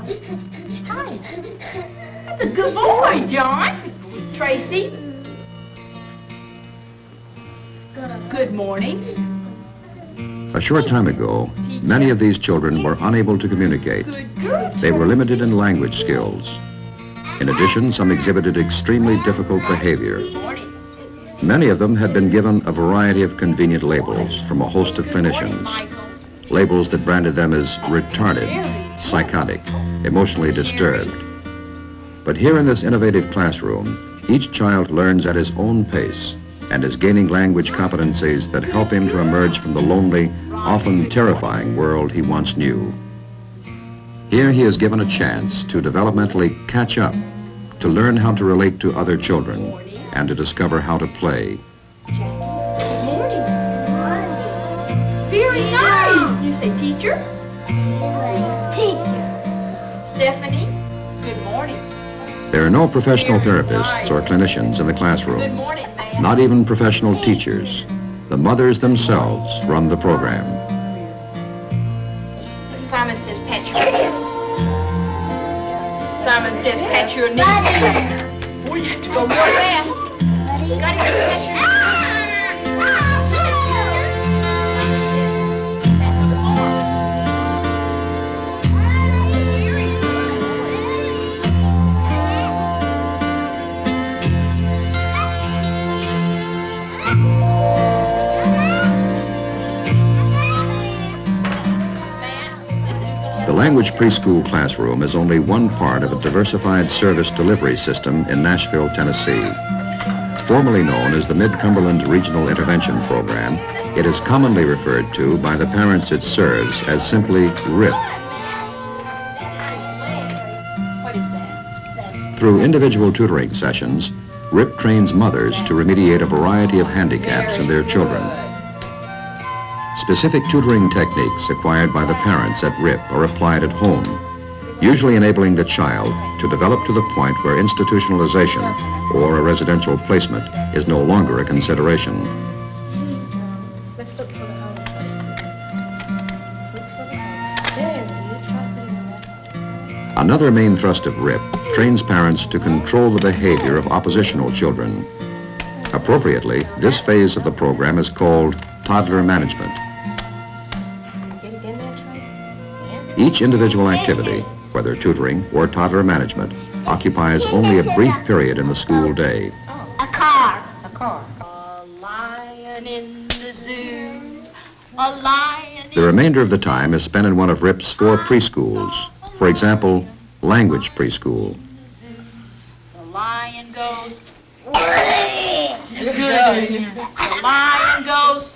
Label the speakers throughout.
Speaker 1: Hi. That's a good boy, John. Tracy. Good morning.
Speaker 2: A short time ago, many of these children were unable to communicate. They were limited in language skills. In addition, some exhibited extremely difficult behavior. Many of them had been given a variety of convenient labels from a host of clinicians. Labels that branded them as retarded, psychotic, emotionally disturbed. But here in this innovative classroom, each child learns at his own pace and is gaining language competencies that help him to emerge from the lonely, often terrifying world he once knew. Here he is given a chance to developmentally catch up, to learn how to relate to other children, and to discover how to play.
Speaker 1: Good morning. Very nice. You say teacher? Teacher. Stephanie, good morning.
Speaker 2: There are no professional therapists or clinicians in the classroom.
Speaker 1: Good morning, ma'am.
Speaker 2: Not even professional teachers. The mothers themselves run the program.
Speaker 1: Simon says pat your head. Simon says pat your knee. Boy, you have to go more fast. Got to pat your knee.
Speaker 2: The language preschool classroom is only one part of a diversified service delivery system in Nashville, Tennessee. Formerly known as the Mid-Cumberland Regional Intervention Program, it is commonly referred to by the parents it serves as simply RIP. Through individual tutoring sessions, RIP trains mothers to remediate a variety of handicaps in their children. Specific tutoring techniques acquired by the parents at RIP are applied at home, usually enabling the child to develop to the point where institutionalization or a residential placement is no longer a consideration.
Speaker 3: Let's look for the home first. Look for the home. There it is. Try putting it on that.
Speaker 2: Another main thrust of RIP trains parents to control the behavior of oppositional children. Appropriately, this phase of the program is called toddler management.
Speaker 3: Get it in there, Tracy? Yeah.
Speaker 2: Each individual activity, whether tutoring or toddler management, occupies only a brief period in the school day.
Speaker 1: A car.
Speaker 3: A car.
Speaker 1: A lion in the zoo. A lion
Speaker 2: The remainder of the time is spent in one of RIP's 4 preschools. For example, language preschool.
Speaker 1: The lion goes. The lion goes.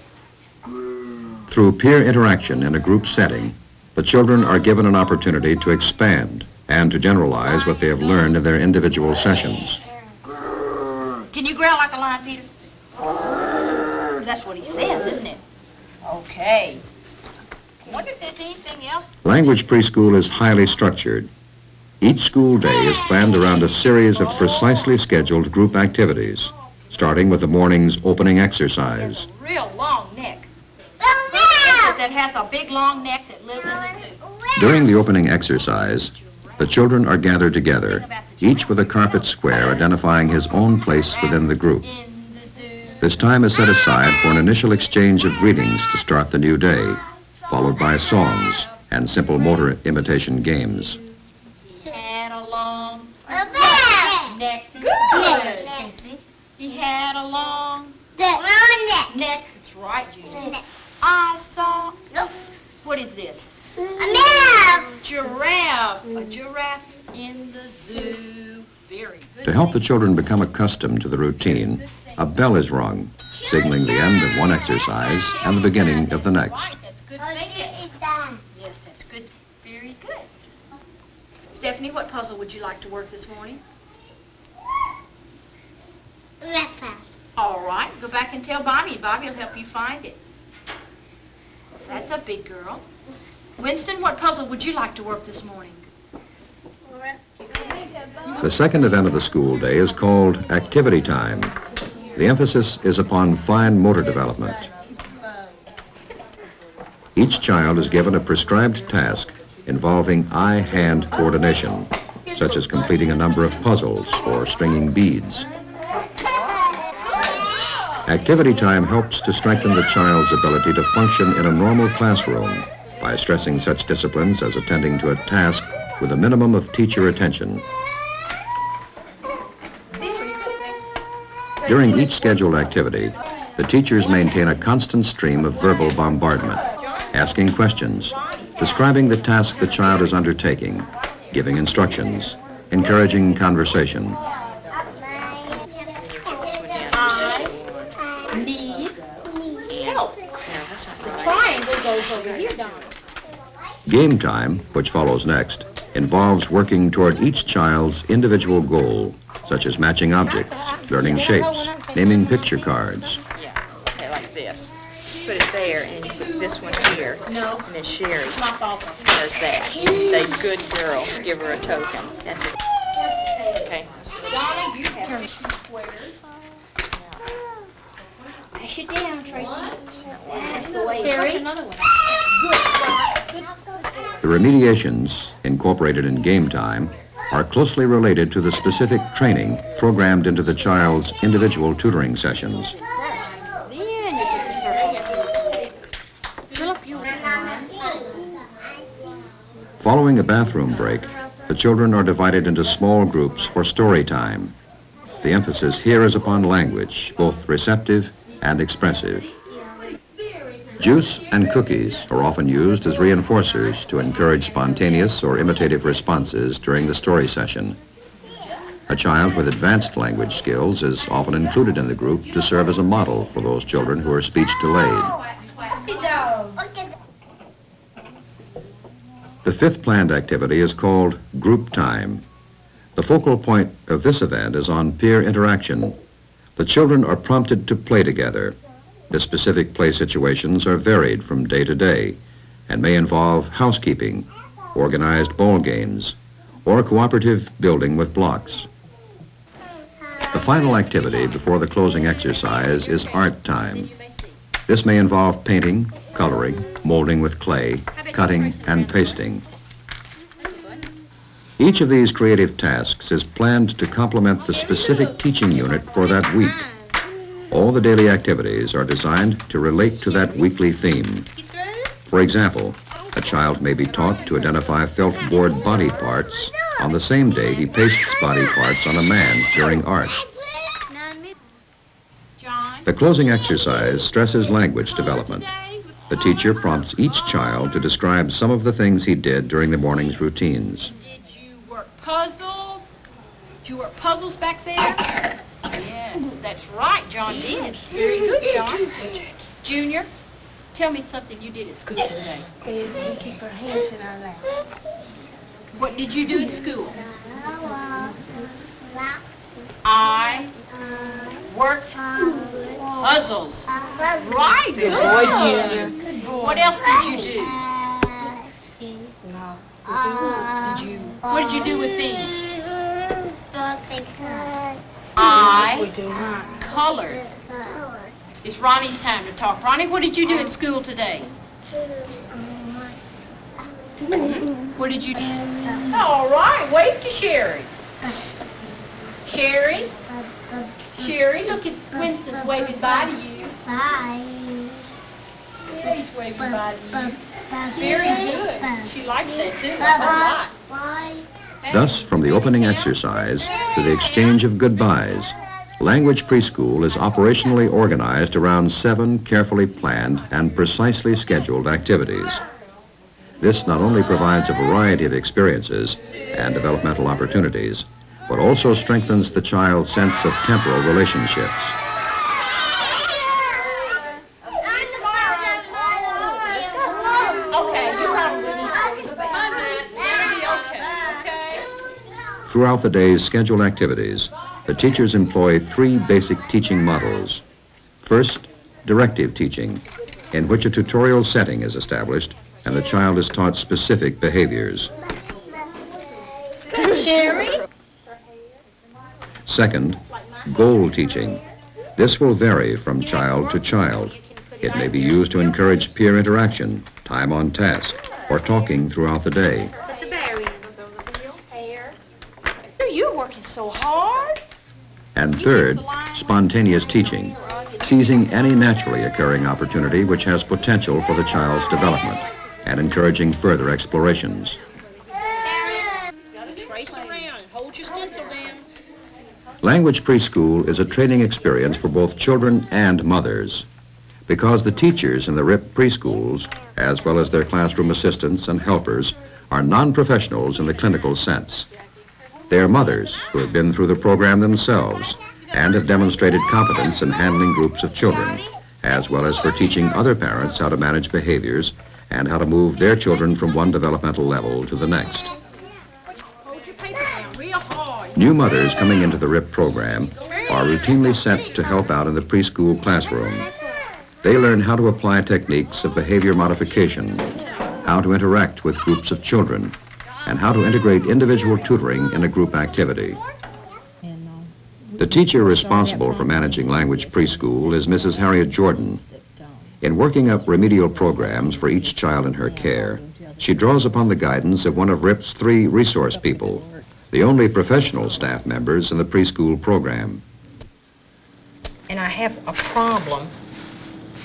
Speaker 2: Through peer interaction in a group setting, the children are given an opportunity to expand and to generalize what they have learned in their individual sessions.
Speaker 1: Can you growl like a lion, Peter? That's what he says, isn't it? Okay. I wonder if there's anything else.
Speaker 2: Language preschool is highly structured. Each school day is planned around a series of precisely scheduled group activities, starting with the morning's opening exercise.
Speaker 1: A real long neck. That has a big long neck that lives in the zoo.
Speaker 2: During the opening exercise, the children are gathered together, each with a carpet square identifying his own place within the group.
Speaker 1: In the zoo.
Speaker 2: This time is set aside for an initial exchange of greetings to start the new day, followed by songs and simple motor imitation games.
Speaker 1: He had a long neck. Good. He had a long neck. That's right, Judy. I saw. What is this? Giraffe. A giraffe in the zoo. Very good.
Speaker 2: To help the children become accustomed to the routine, a bell is rung, signaling the end of one exercise and the beginning of the next.
Speaker 1: That's good thinking. Yes, that's good. Very good. Stephanie, what puzzle would you like to work this morning? All right, go back and tell Bobby. Bobby will help you find it. That's a big girl. Winston, what puzzle would you like to work this morning?
Speaker 2: The second event of the school day is called activity time. The emphasis is upon fine motor development. Each child is given a prescribed task involving eye-hand coordination, such as completing a number of puzzles or stringing beads. Activity time helps to strengthen the child's ability to function in a normal classroom by stressing such disciplines as attending to a task with a minimum of teacher attention. During each scheduled activity, the teachers maintain a constant stream of verbal bombardment, asking questions, describing the task the child is undertaking, giving instructions, encouraging conversation.
Speaker 1: Triangle goes over here, Donna.
Speaker 2: Game time, which follows next, involves working toward each child's individual goal, such as matching objects, learning shapes, naming picture cards.
Speaker 4: Yeah, okay, like this. You put it there, and you put this one here.
Speaker 1: No.
Speaker 4: And then Sherry
Speaker 1: It's my fault.
Speaker 4: does that. And you say, good girl, give her a token. That's it. Okay, let's do it.
Speaker 1: Donna, you have two squares.
Speaker 5: Pass it down, Tracy. That's the way.
Speaker 1: Carry another one. Good.
Speaker 2: The remediations, incorporated in game time, are closely related to the specific training programmed into the child's individual tutoring sessions.
Speaker 1: Then you put the circle. Philip, you
Speaker 2: Following a bathroom break, the children are divided into small groups for story time. The emphasis here is upon language, both receptive and expressive. Juice and cookies are often used as reinforcers to encourage spontaneous or imitative responses during the story session. A child with advanced language skills is often included in the group to serve as a model for those children who are speech delayed. The fifth planned activity is called group time. The focal point of this event is on peer interaction. The children are prompted to play together. The specific play situations are varied from day to day and may involve housekeeping, organized ball games, or cooperative building with blocks. The final activity before the closing exercise is art time. This may involve painting, coloring, molding with clay, cutting, and pasting. Each of these creative tasks is planned to complement the specific teaching unit for that week. All the daily activities are designed to relate to that weekly theme. For example, a child may be taught to identify felt board body parts on the same day he pastes body parts on a man during art. The closing exercise stresses language development. The teacher prompts each child to describe some of the things he did during the morning's routines.
Speaker 1: Did you work puzzles? Did you work puzzles back there? Yes, that's right, John did. Very good, John. Junior, tell me something you did at school today.
Speaker 5: We keep our hands in our lap.
Speaker 1: What did you do at school? I worked puzzles. Right, good boy, Junior. What else did you do? What did you do with these? I colored. It's Ronnie's time to talk. Ronnie, what did you do at school today? What did you do? All right, wave to Sherry. Sherry? Sherry, look at Winston's waving bye to you.
Speaker 5: Bye.
Speaker 1: Yeah, he's waving bye to you. Very good. She likes that too, a whole lot.
Speaker 5: Bye.
Speaker 2: Thus, from the opening exercise to the exchange of goodbyes, Language Preschool is operationally organized around 7 carefully planned and precisely scheduled activities. This not only provides a variety of experiences and developmental opportunities, but also strengthens the child's sense of temporal relationships. Throughout the day's scheduled activities, the teachers employ 3 basic teaching models. First, directive teaching, in which a tutorial setting is established and the child is taught specific behaviors.
Speaker 1: Sherry?
Speaker 2: Second, goal teaching. This will vary from child to child. It may be used to encourage peer interaction, time on task, or talking throughout the day.
Speaker 5: Put the berry in the wheel. Hair.
Speaker 1: You're working so hard.
Speaker 2: And third, spontaneous teaching, seizing any naturally occurring opportunity which has potential for the child's development and encouraging further explorations.
Speaker 1: Gotta trace around and hold your stencil down.
Speaker 2: Language preschool is a training experience for both children and mothers because the teachers in the RIP preschools, as well as their classroom assistants and helpers, are non-professionals in the clinical sense. They are mothers who have been through the program themselves and have demonstrated competence in handling groups of children, as well as for teaching other parents how to manage behaviors and how to move their children from one developmental level to the next.
Speaker 1: Hold your paper down real hard.
Speaker 2: New mothers coming into the RIP program are routinely sent to help out in the preschool classroom. They learn how to apply techniques of behavior modification, how to interact with groups of children, and how to integrate individual tutoring in a group activity. The teacher responsible for managing language preschool is Mrs. Harriet Jordan. In working up remedial programs for each child in her care, she draws upon the guidance of one of RIP's 3 resource people, the only professional staff members in the preschool program.
Speaker 1: And I have a problem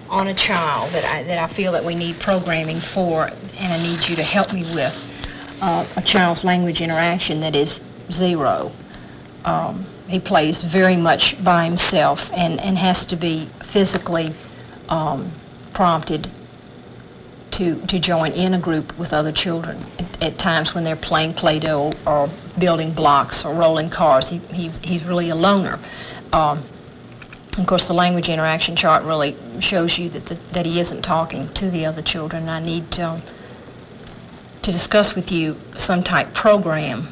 Speaker 1: on a child that I feel that we need programming for, and I need you to help me with. A child's language interaction that is 0. He plays very much by himself and has to be physically prompted to join in a group with other children. At times when they're playing Play-Doh or building blocks or rolling cars, he's really a loner. Of course, the language interaction chart really shows you that he isn't talking to the other children. I need to discuss with you some type program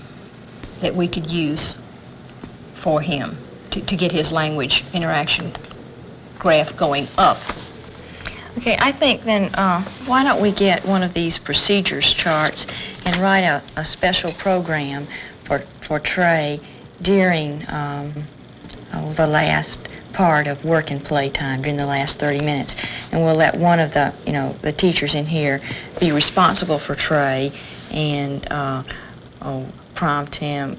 Speaker 1: that we could use for him to get his language interaction graph going up.
Speaker 4: Okay, I think then why don't we get one of these procedures charts and write a special program for Trey during the last part of work and play time, during the last 30 minutes. And we'll let one of the teachers in here be responsible for Trey and prompt him,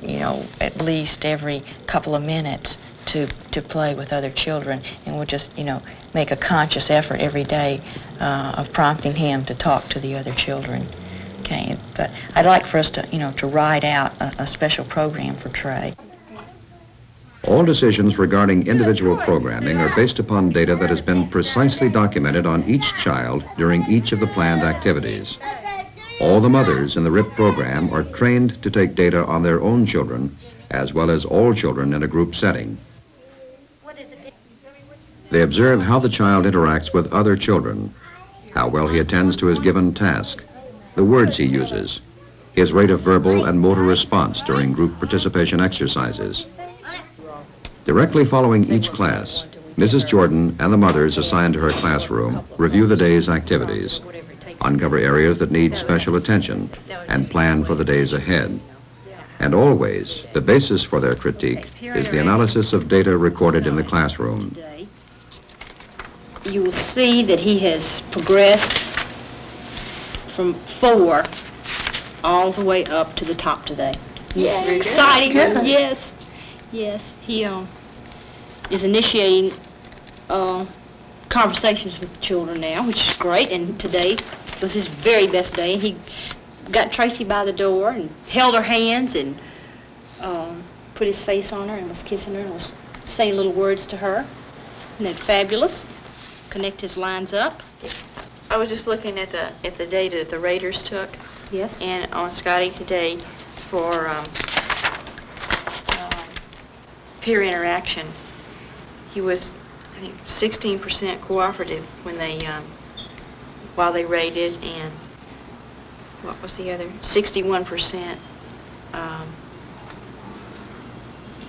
Speaker 4: at least every couple of minutes to play with other children. And we'll just, make a conscious effort every day of prompting him to talk to the other children. Okay, but I'd like for us to, to write out a special program for Trey.
Speaker 2: All decisions regarding individual programming are based upon data that has been precisely documented on each child during each of the planned activities. All the mothers in the RIP program are trained to take data on their own children, as well as all children in a group setting. They observe how the child interacts with other children, how well he attends to his given task, the words he uses, his rate of verbal and motor response during group participation exercises. Directly following each class, Mrs. Jordan and the mothers assigned to her classroom review the day's activities, uncover areas that need special attention, and plan for the days ahead. And always, the basis for their critique is the analysis of data recorded in the classroom.
Speaker 1: You will see that he has progressed from 4 all the way up to the top today.
Speaker 4: Yes.
Speaker 1: It's exciting. Yes. Yes. He is initiating conversations with the children now, which is great. And today was his very best day. He got Tracy by the door and held her hands and put his face on her and was kissing her and was saying little words to her. Isn't that fabulous? Connect his lines up.
Speaker 4: I was just looking at the data that the raters took.
Speaker 1: Yes.
Speaker 4: And on Scotty today for peer interaction, he was, I think, 16% cooperative when they while they rated, and what was the other? 61%.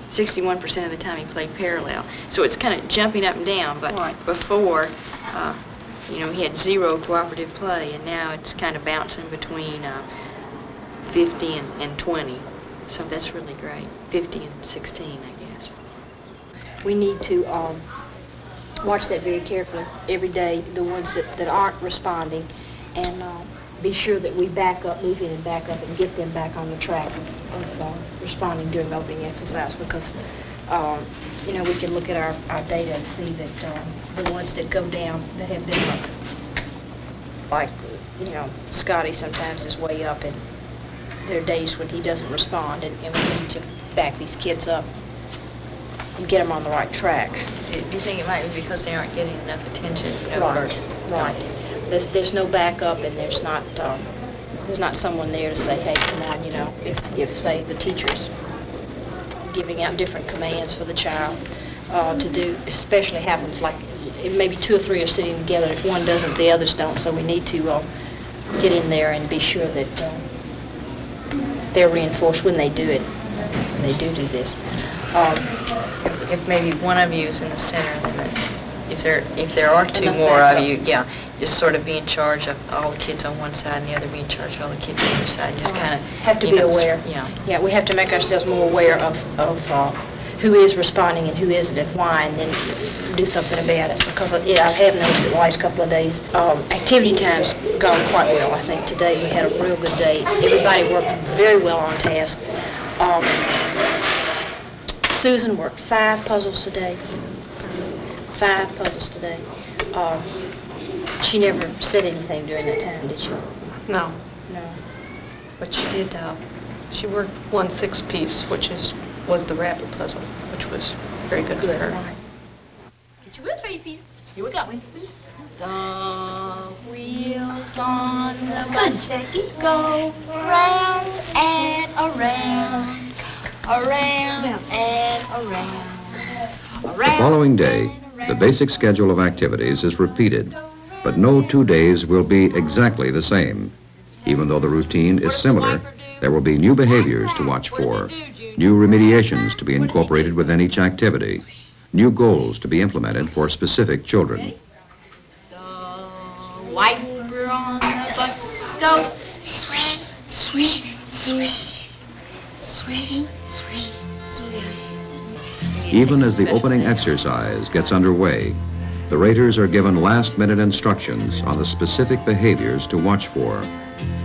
Speaker 4: 61% of the time he played parallel. So it's kind of jumping up and down, but
Speaker 1: Right.
Speaker 4: before, he had 0 cooperative play, and now it's kind of bouncing between 50 and 20. So that's really great. 50 and 16, I guess.
Speaker 1: We need to watch that very carefully every day, the ones that aren't responding, and be sure that we back up, move in and back up, and get them back on the track of responding during opening exercise, because we can look at our data and see that the ones that go down, that have been like Scotty sometimes is way up, and there are days when he doesn't respond, and we need to back these kids up and get them on the right track.
Speaker 4: Do you think it might be because they aren't getting enough attention?
Speaker 1: Right. There's no backup, and there's not someone there to say, hey, come on, if say the teacher's giving out different commands for the child to do, especially happens like maybe 2 or 3 are sitting together. If one doesn't, the others don't. So we need to get in there and be sure that they're reinforced when they do it. When they do this.
Speaker 4: If maybe one of you is in the center, then if there are 2 more of you, just sort of be in charge of all the kids on one side and the other be in charge of all the kids on the other side. Just kind of
Speaker 1: have to be aware. Yeah, we have to make ourselves more aware of who is responding and who isn't and why, and then do something about it. Because I have noticed it the last couple of days. Activity time's gone quite well. I think today we had a real good day. Everybody worked very well on task. Susan worked 5 puzzles today. 5 puzzles today. She never said anything during that time, did she?
Speaker 3: No.
Speaker 1: No.
Speaker 3: But she did, she worked 1 6-piece, which was the rabbit puzzle, which was very good for her.
Speaker 1: Right.
Speaker 6: Get your wheels ready, Peter. Here we go, Winston. The wheels on the bus go round and around, around and around.
Speaker 2: The following day, the basic schedule of activities is repeated, but no 2 days will be exactly the same. Even though the routine is similar, there will be new behaviors to watch for, new remediations to be incorporated within each activity, new goals to be implemented for specific children.
Speaker 6: The wiper on the bus goes swish, swish, swish, swish, swish, swish.
Speaker 2: Even as the opening exercise gets underway, the raters are given last-minute instructions on the specific behaviors to watch for,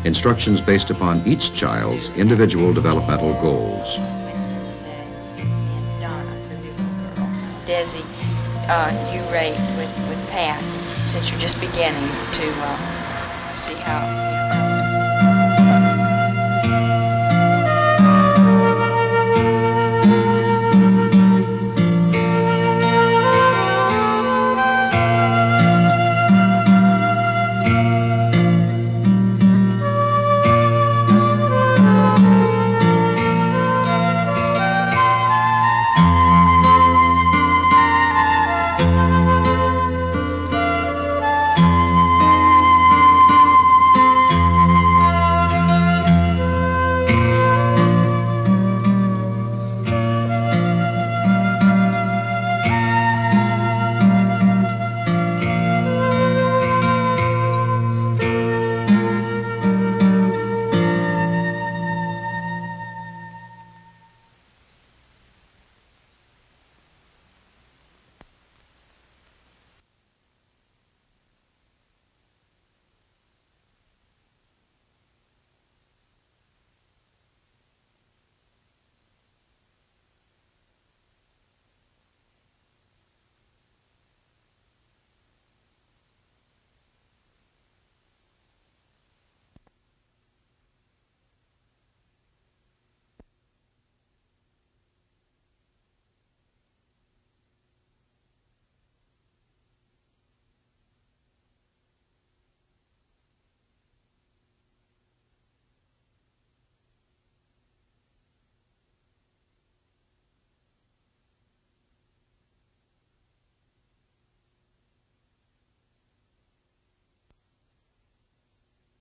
Speaker 2: instructions based upon each child's individual developmental goals.
Speaker 4: And Donna, the new little girl. Desi, you rate with Pat, since you're just beginning to see how